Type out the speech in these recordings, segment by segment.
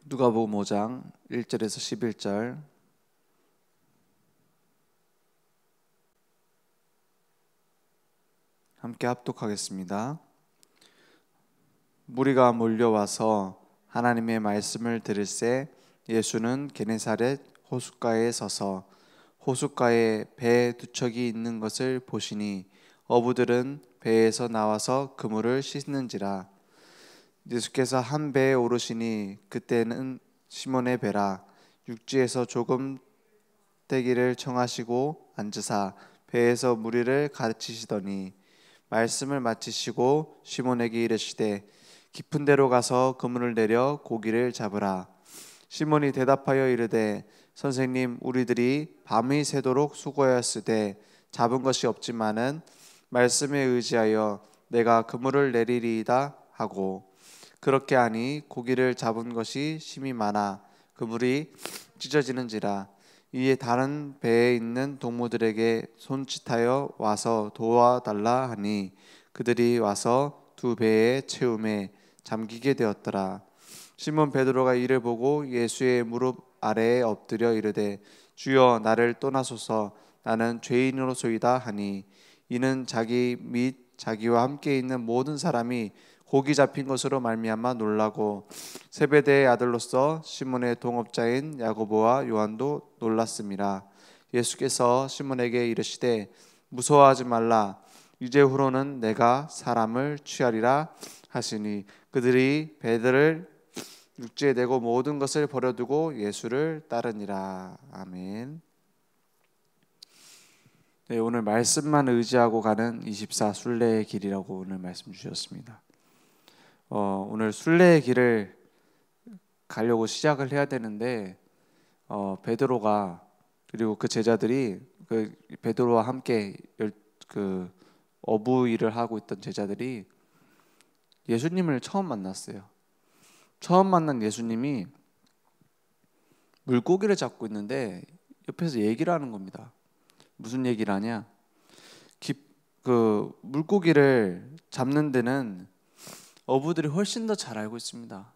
누가복음 5장 1절에서 11절. 함께 합독하겠습니다. 무리가 몰려와서 하나님의 말씀을 들을새 예수는 게네사렛 호숫가에 서서 호숫가에 배 두 척이 있는 것을 보시니 어부들은 배에서 나와서 그물을 씻는지라. 예수께서 한 배에 오르시니 그때는 시몬의 배라. 육지에서 조금 떼기를 청하시고 앉으사 배에서 무리를 가르치시더니 말씀을 마치시고 시몬에게 이르시되 깊은 데로 가서 그물을 내려 고기를 잡으라. 시몬이 대답하여 이르되 선생님, 우리들이 밤이 새도록 수고하였으되 잡은 것이 없지만은 말씀에 의지하여 내가 그물을 내리리이다 하고, 그렇게 하니 고기를 잡은 것이 심히 많아 그물이 찢어지는지라. 이에 다른 배에 있는 동무들에게 손짓하여 와서 도와달라 하니 그들이 와서 두 배에 채움에 잠기게 되었더라. 시몬 베드로가 이를 보고 예수의 무릎 아래에 엎드려 이르되 주여, 나를 떠나소서, 나는 죄인으로소이다 하니, 이는 자기 및 자기와 함께 있는 모든 사람이 고기 잡힌 것으로 말미암아 놀라고 세베대의 아들로서 시몬의 동업자인 야고보와 요한도 놀랐음이라. 예수께서 시몬에게 이르시되 무서워하지 말라, 이제후로는 내가 사람을 취하리라 하시니 그들이 배들을 육지에 내고 모든 것을 버려두고 예수를 따르니라. 아멘. 네, 오늘 말씀만 의지하고 가는 24 순례의 길이라고 오늘 말씀 주셨습니다. 오늘 순례의 길을 가려고 시작을 해야 되는데 베드로가, 그리고 그 제자들이, 그 베드로와 함께 어부 일을 하고 있던 제자들이 예수님을 처음 만났어요. 처음 만난 예수님이 물고기를 잡고 있는데 옆에서 얘기를 하는 겁니다. 무슨 얘기를 하냐? 그 물고기를 잡는 데는 어부들이 훨씬 더 잘 알고 있습니다.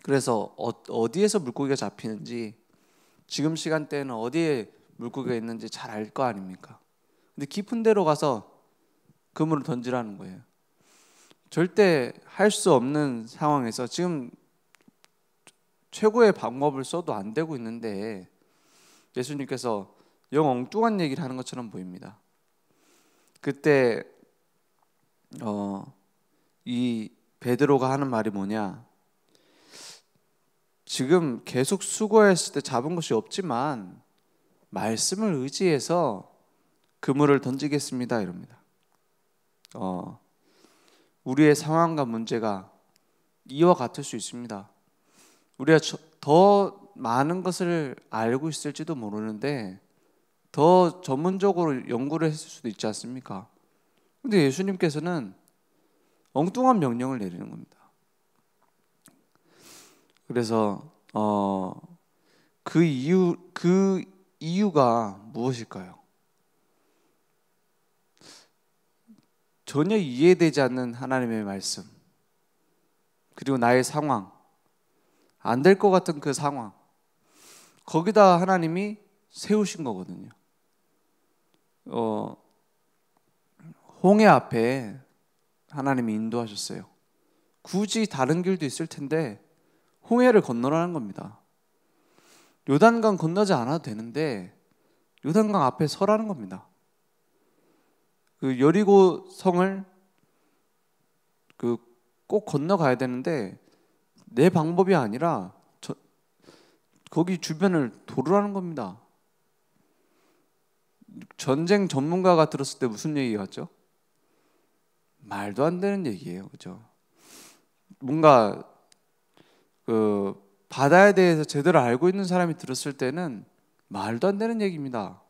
그래서 어디에서 물고기가 잡히는지, 지금 시간대에는 어디에 물고기가 있는지 잘 알 거 아닙니까? 근데 깊은 데로 가서 그물을 던지라는 거예요. 절대 할 수 없는 상황에서 지금 최고의 방법을 써도 안 되고 있는데 예수님께서 영 엉뚱한 얘기를 하는 것처럼 보입니다. 그때 이 베드로가 하는 말이 뭐냐? 지금 계속 수고했을 때 잡은 것이 없지만 말씀을 의지해서 그물을 던지겠습니다, 이럽니다. 우리의 상황과 문제가 이와 같을 수 있습니다. 우리가 더 많은 것을 알고 있을지도 모르는데 더 전문적으로 연구를 했을 수도 있지 않습니까? 근데 예수님께서는 엉뚱한 명령을 내리는 겁니다. 그래서 그 이유가 무엇일까요? 전혀 이해되지 않는 하나님의 말씀, 그리고 나의 상황, 안 될 것 같은 그 상황, 거기다 하나님이 세우신 거거든요. 홍해 앞에 하나님이 인도하셨어요. 굳이 다른 길도 있을 텐데 홍해를 건너라는 겁니다. 요단강 건너지 않아도 되는데 요단강 앞에 서라는 겁니다. 그 여리고 성을 꼭 건너가야 되는데 내 방법이 아니라 거기 주변을 도르라는 겁니다. 전쟁 전문가가 들었을 때 무슨 얘기가 같죠? 말도 안 되는 얘기예요, 그죠? 뭔가 바다에 대해서 제대로 알고 있는 사람이 들었을 때는 말도 안 되는 얘기입니다.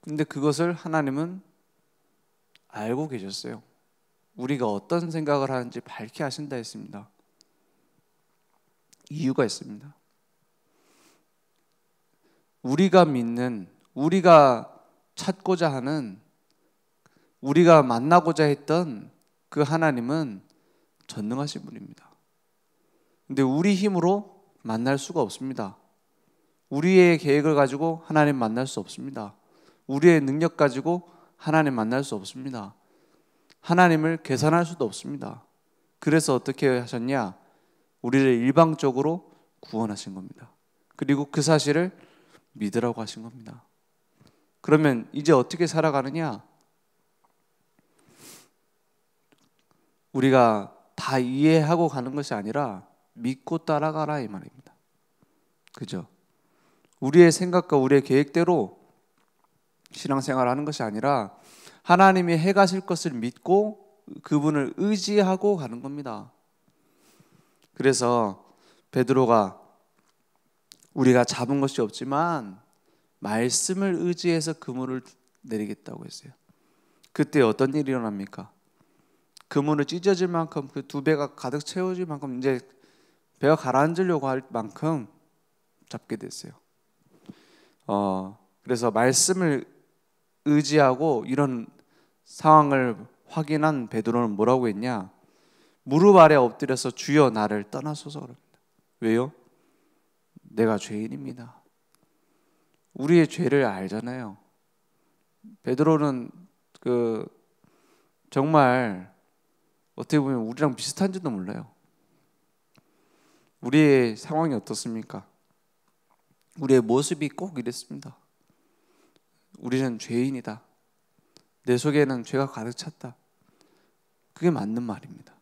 근데 그것을 하나님은 알고 계셨어요. 우리가 어떤 생각을 하는지 밝히 아신다 했습니다. 이유가 있습니다. 우리가 믿는, 우리가 찾고자 하는, 우리가 만나고자 했던 그 하나님은 전능하신 분입니다. 근데 우리 힘으로 만날 수가 없습니다. 우리의 계획을 가지고 하나님 만날 수 없습니다. 우리의 능력 가지고 하나님 만날 수 없습니다. 하나님을 계산할 수도 없습니다. 그래서 어떻게 하셨냐? 우리를 일방적으로 구원하신 겁니다. 그리고 그 사실을 믿으라고 하신 겁니다. 그러면 이제 어떻게 살아가느냐? 우리가 다 이해하고 가는 것이 아니라 믿고 따라가라 이 말입니다. 그죠? 우리의 생각과 우리의 계획대로 신앙생활을 하는 것이 아니라 하나님이 해가실 것을 믿고 그분을 의지하고 가는 겁니다. 그래서 베드로가 우리가 잡은 것이 없지만 말씀을 의지해서 그물을 내리겠다고 했어요. 그때 어떤 일이 일어납니까? 그물을 찢어질 만큼 그 두 배가 가득 채워질 만큼 이제 배가 가라앉으려고 할 만큼 잡게 됐어요. 그래서 말씀을 의지하고 이런 상황을 확인한 베드로는 뭐라고 했냐? 무릎 아래 엎드려서 주여 나를 떠나소서 그럽니다. 왜요? 내가 죄인입니다. 우리의 죄를 알잖아요. 베드로는 정말 어떻게 보면 우리랑 비슷한지도 몰라요. 우리의 상황이 어떻습니까? 우리의 모습이 꼭 이랬습니다. 우리는 죄인이다. 내 속에는 죄가 가득 찼다. 그게 맞는 말입니다.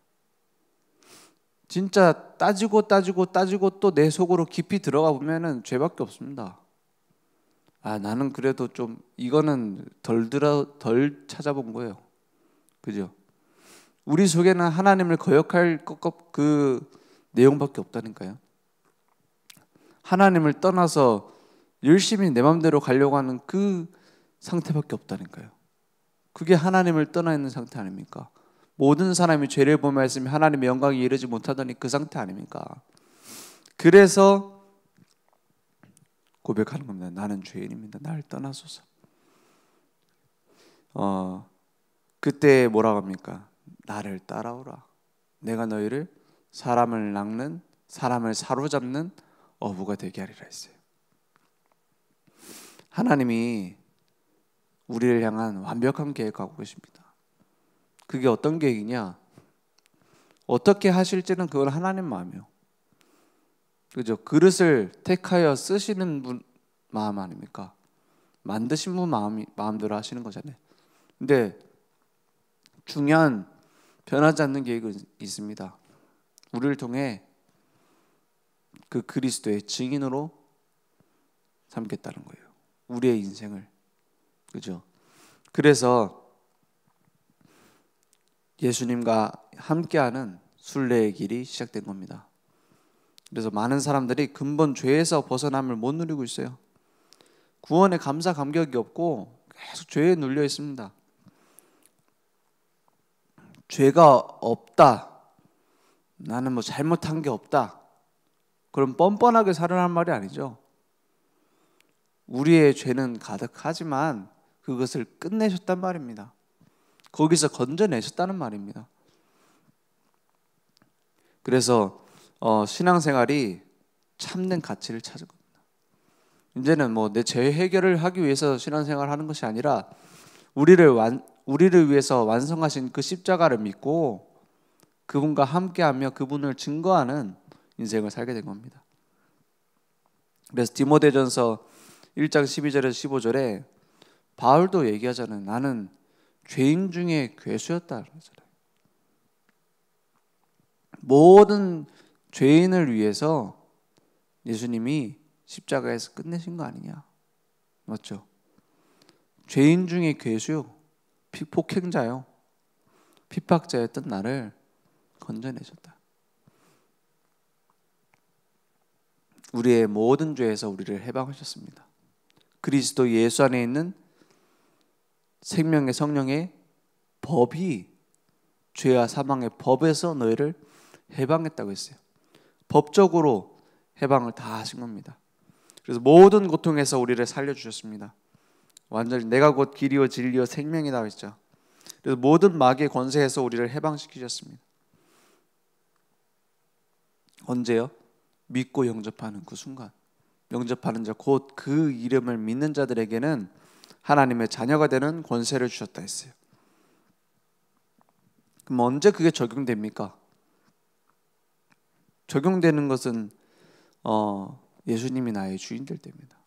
진짜 따지고 또 내 속으로 깊이 들어가 보면은 죄밖에 없습니다. 나는 그래도 좀 이거는 덜 찾아본 거예요. 그죠? 우리 속에는 하나님을 거역할 그 내용밖에 없다니까요. 하나님을 떠나서 열심히 내 마음대로 가려고 하는 그 상태밖에 없다니까요. 그게 하나님을 떠나 있는 상태 아닙니까? 모든 사람이 죄를 범하였으면 하나님의 영광에 이르지 못하더니 그 상태 아닙니까? 그래서 고백하는 겁니다. 나는 죄인입니다. 나를 떠나소서. 그때 뭐라고 합니까? 나를 따라오라. 내가 너희를 사람을 낚는, 사람을 사로잡는 어부가 되게 하리라 했어요. 하나님이 우리를 향한 완벽한 계획하고 계십니다. 그게 어떤 계획이냐? 어떻게 하실지는 그건 하나님 마음이에요. 그죠? 그릇을 택하여 쓰시는 분 마음 아닙니까? 만드신 분 마음대로 하시는 거잖아요. 근데 중요한 변하지 않는 계획은 있습니다. 우리를 통해 그 그리스도의 증인으로 삼겠다는 거예요. 우리의 인생을. 그죠? 그래서 예수님과 함께하는 순례의 길이 시작된 겁니다. 그래서 많은 사람들이 근본 죄에서 벗어남을 못 누리고 있어요. 구원에 감사 감격이 없고 계속 죄에 눌려 있습니다. 죄가 없다. 나는 뭐 잘못한 게 없다. 그럼 뻔뻔하게 살아라는 말이 아니죠. 우리의 죄는 가득하지만 그것을 끝내셨단 말입니다. 거기서 건져내셨다는 말입니다. 그래서 신앙생활이 참된 가치를 찾은 겁니다. 이제는 뭐 내 죄 해결을 하기 위해서 신앙생활을 하는 것이 아니라 우리를 위해서 완성하신 그 십자가를 믿고 그분과 함께하며 그분을 증거하는 인생을 살게 된 겁니다. 그래서 디모데전서 1장 12절에서 15절에 바울도 얘기하잖아요. 나는 죄인 중에 괴수였다. 모든 죄인을 위해서 예수님이 십자가에서 끝내신 거 아니냐. 맞죠? 죄인 중에 괴수요. 폭행자요. 핍박자였던 나를 건져내셨다. 우리의 모든 죄에서 우리를 해방하셨습니다. 그리스도 예수 안에 있는 생명의 성령의 법이 죄와 사망의 법에서 너희를 해방했다고 했어요. 법적으로 해방을 다 하신 겁니다. 그래서 모든 고통에서 우리를 살려주셨습니다. 완전히 내가 곧 길이요 진리요 생명이다 했죠. 그래서 모든 마귀의 권세에서 우리를 해방시키셨습니다. 언제요? 믿고 영접하는 그 순간. 영접하는 자 곧 그 이름을 믿는 자들에게는 하나님의 자녀가 되는 권세를 주셨다 했어요. 그럼 언제 그게 적용됩니까? 적용되는 것은 예수님이 나의 주인 될 때입니다.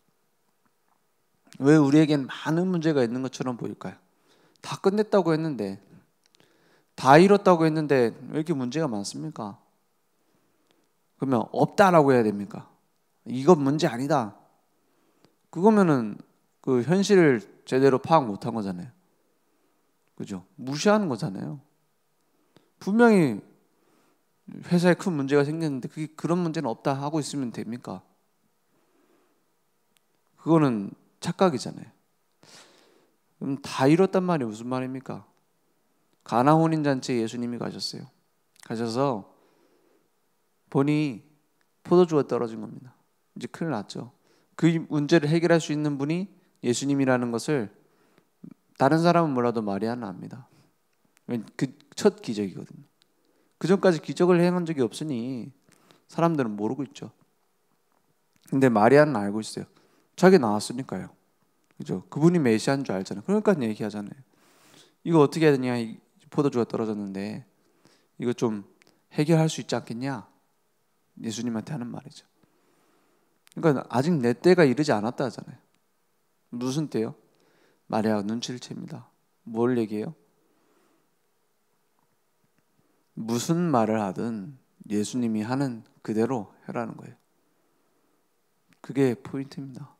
왜 우리에겐 많은 문제가 있는 것처럼 보일까요? 다 끝냈다고 했는데, 다 이뤘다고 했는데 왜 이렇게 문제가 많습니까? 그러면 없다라고 해야 됩니까? 이건 문제 아니다. 그거면은 그 현실을 제대로 파악 못한 거잖아요. 그죠? 무시하는 거잖아요. 분명히 회사에 큰 문제가 생겼는데 그게 그런 문제는 없다 하고 있으면 됩니까? 그거는 착각이잖아요. 그럼 다 이뤘단 말이 무슨 말입니까? 가나 혼인잔치에 예수님이 가셨어요. 가셔서 보니 포도주가 떨어진 겁니다. 이제 큰일 났죠. 그 문제를 해결할 수 있는 분이 예수님이라는 것을 다른 사람은 몰라도 마리아는 압니다. 그 첫 기적이거든요. 그 전까지 기적을 행한 적이 없으니 사람들은 모르고 있죠. 근데 마리아는 알고 있어요. 자기 나왔으니까요. 그죠? 그분이 메시아인 줄 알잖아요. 그러니까 얘기하잖아요. 이거 어떻게 해야 되냐? 포도주가 떨어졌는데 이거 좀 해결할 수 있지 않겠냐? 예수님한테 하는 말이죠. 그러니까 아직 내 때가 이르지 않았다 하잖아요. 무슨 때요? 마리아가 눈치를 챕니다. 뭘 얘기해요? 무슨 말을 하든 예수님이 하는 그대로 해라는 거예요. 그게 포인트입니다.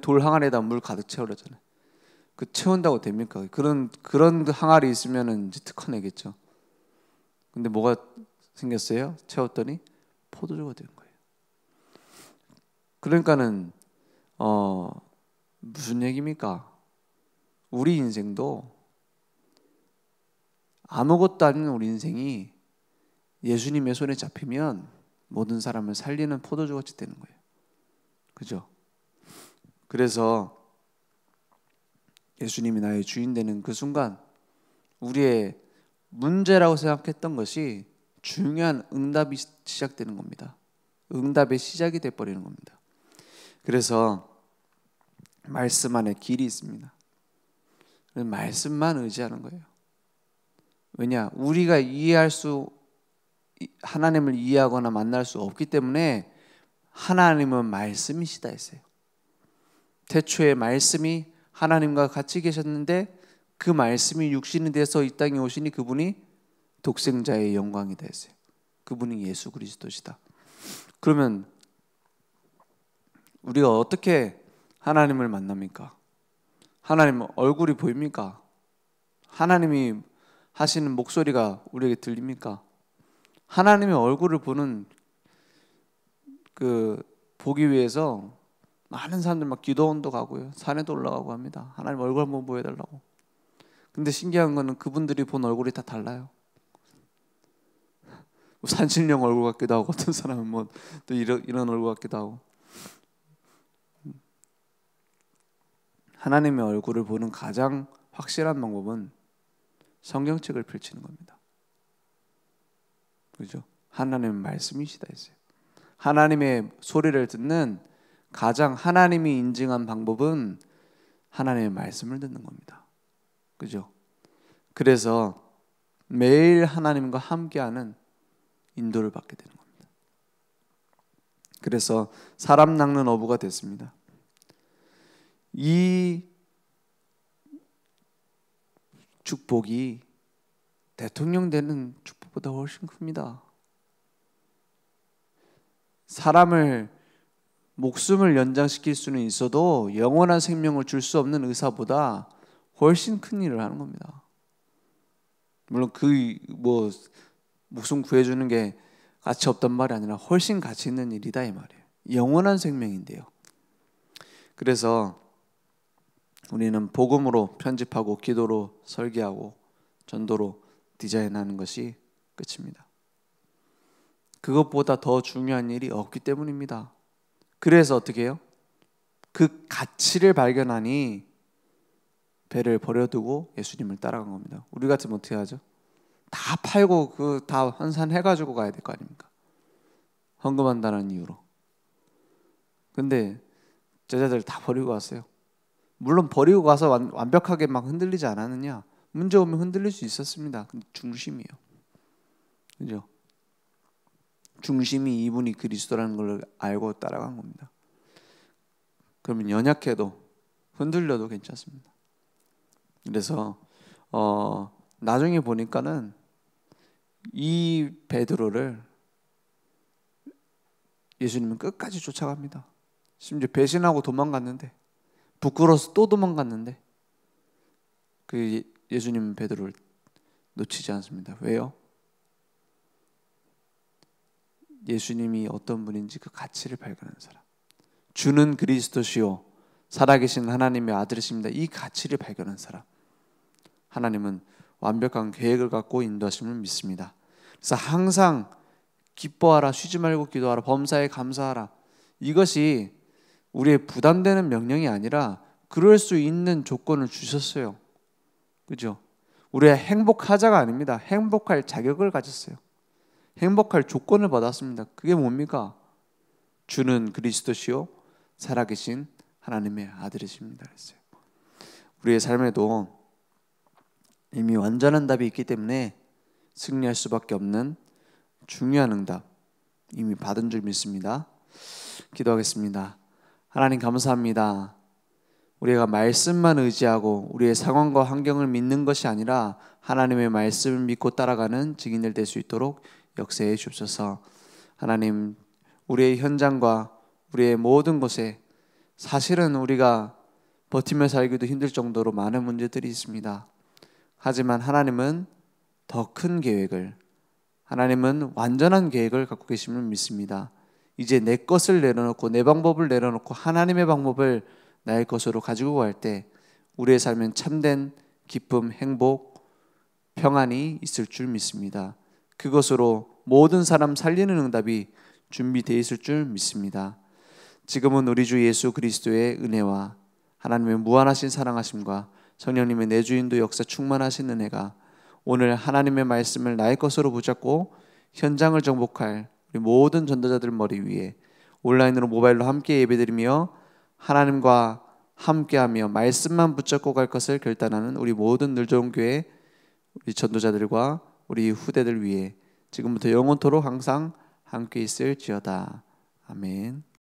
돌 항아리에다 물 가득 채우려잖아요. 그 채운다고 됩니까? 그런 항아리 있으면은 이제 특허 내겠죠. 근데 뭐가 생겼어요? 채웠더니 포도주가 된 거예요. 그러니까는 무슨 얘기입니까? 우리 인생도 아무것도 아닌 우리 인생이 예수님의 손에 잡히면 모든 사람을 살리는 포도주 같이 되는 거예요. 그죠? 그래서 예수님이 나의 주인 되는 그 순간 우리의 문제라고 생각했던 것이 중요한 응답이 시작되는 겁니다. 응답의 시작이 돼버리는 겁니다. 그래서 말씀 안에 길이 있습니다. 말씀만 의지하는 거예요. 왜냐? 우리가 하나님을 이해하거나 만날 수 없기 때문에 하나님은 말씀이시다 했어요. 태초에 말씀이 하나님과 같이 계셨는데 그 말씀이 육신이 돼서 이 땅에 오시니 그분이 독생자의 영광이다 했어요. 그분이 예수 그리스도시다. 그러면 우리가 어떻게 하나님을 만납니까? 하나님 얼굴이 보입니까? 하나님이 하시는 목소리가 우리에게 들립니까? 하나님의 얼굴을 보기 위해서 많은 사람들 막 기도원도 가고요. 산에도 올라가고 합니다. 하나님 얼굴 한번 보여달라고. 근데 신기한 거는 그분들이 본 얼굴이 다 달라요. 산신령 얼굴 같기도 하고 어떤 사람은 뭐 또 이런 얼굴 같기도 하고. 하나님의 얼굴을 보는 가장 확실한 방법은 성경책을 펼치는 겁니다. 그죠? 하나님의 말씀이시다 했어요. 하나님의 소리를 듣는 가장 하나님이 인증한 방법은 하나님의 말씀을 듣는 겁니다. 그죠? 그래서 매일 하나님과 함께하는 인도를 받게 되는 겁니다. 그래서 사람 낚는 어부가 됐습니다. 이 축복이 대통령 되는 축복보다 훨씬 큽니다. 목숨을 연장시킬 수는 있어도 영원한 생명을 줄 수 없는 의사보다 훨씬 큰 일을 하는 겁니다. 물론 목숨 구해주는 게 가치 없단 말이 아니라 훨씬 가치 있는 일이다 이 말이에요. 영원한 생명인데요. 그래서 우리는 복음으로 편집하고 기도로 설계하고 전도로 디자인하는 것이 끝입니다. 그것보다 더 중요한 일이 없기 때문입니다. 그래서 어떻게 해요? 그 가치를 발견하니 배를 버려두고 예수님을 따라간 겁니다. 우리 같으면 어떻게 하죠? 다 팔고 다 환산해가지고 가야 될 거 아닙니까? 헌금한다는 이유로. 근데 제자들 다 버리고 갔어요. 물론 버리고 가서 완벽하게 막 흔들리지 않았느냐? 문제 오면 흔들릴 수 있었습니다. 근데 중심이에요. 그죠? 중심이 이분이 그리스도라는 걸 알고 따라간 겁니다. 그러면 연약해도 흔들려도 괜찮습니다. 그래서 나중에 보니까는 이 베드로를 예수님은 끝까지 쫓아갑니다. 심지어 배신하고 도망갔는데, 부끄러워서 또 도망갔는데, 그 예수님은 베드로를 놓치지 않습니다. 왜요? 예수님이 어떤 분인지 그 가치를 발견하는 사람. 주는 그리스도시요 살아계신 하나님의 아들이십니다. 이 가치를 발견한 사람. 하나님은 완벽한 계획을 갖고 인도하심을 믿습니다. 그래서 항상 기뻐하라, 쉬지 말고 기도하라, 범사에 감사하라. 이것이 우리의 부담되는 명령이 아니라 그럴 수 있는 조건을 주셨어요. 그죠? 우리가 행복하자가 아닙니다. 행복할 자격을 가졌어요. 행복할 조건을 받았습니다. 그게 뭡니까? 주는 그리스도시요 살아계신 하나님의 아들이십니다. 그랬어요. 우리의 삶에도 이미 완전한 답이 있기 때문에 승리할 수밖에 없는 중요한 응답 이미 받은 줄 믿습니다. 기도하겠습니다. 하나님 감사합니다. 우리가 말씀만 의지하고 우리의 상황과 환경을 믿는 것이 아니라 하나님의 말씀을 믿고 따라가는 증인들 될 수 있도록 역사해 주옵소서. 하나님, 우리의 현장과 우리의 모든 곳에 사실은 우리가 버티며 살기도 힘들 정도로 많은 문제들이 있습니다. 하지만 하나님은 더 큰 계획을, 하나님은 완전한 계획을 갖고 계심을 믿습니다. 이제 내 것을 내려놓고 내 방법을 내려놓고 하나님의 방법을 나의 것으로 가지고 갈 때 우리의 삶엔 참된 기쁨, 행복, 평안이 있을 줄 믿습니다. 그것으로 모든 사람 살리는 응답이 준비되어 있을 줄 믿습니다. 지금은 우리 주 예수 그리스도의 은혜와 하나님의 무한하신 사랑하심과 성령님의 내주인도 역사 충만하신 은혜가 오늘 하나님의 말씀을 나의 것으로 붙잡고 현장을 정복할 우리 모든 전도자들 머리 위에 온라인으로 모바일로 함께 예배드리며 하나님과 함께하며 말씀만 붙잡고 갈 것을 결단하는 우리 모든 늘좋은교회 우리 전도자들과 우리 후대들 위해 지금부터 영원토록 항상 함께 있을지어다. 아멘.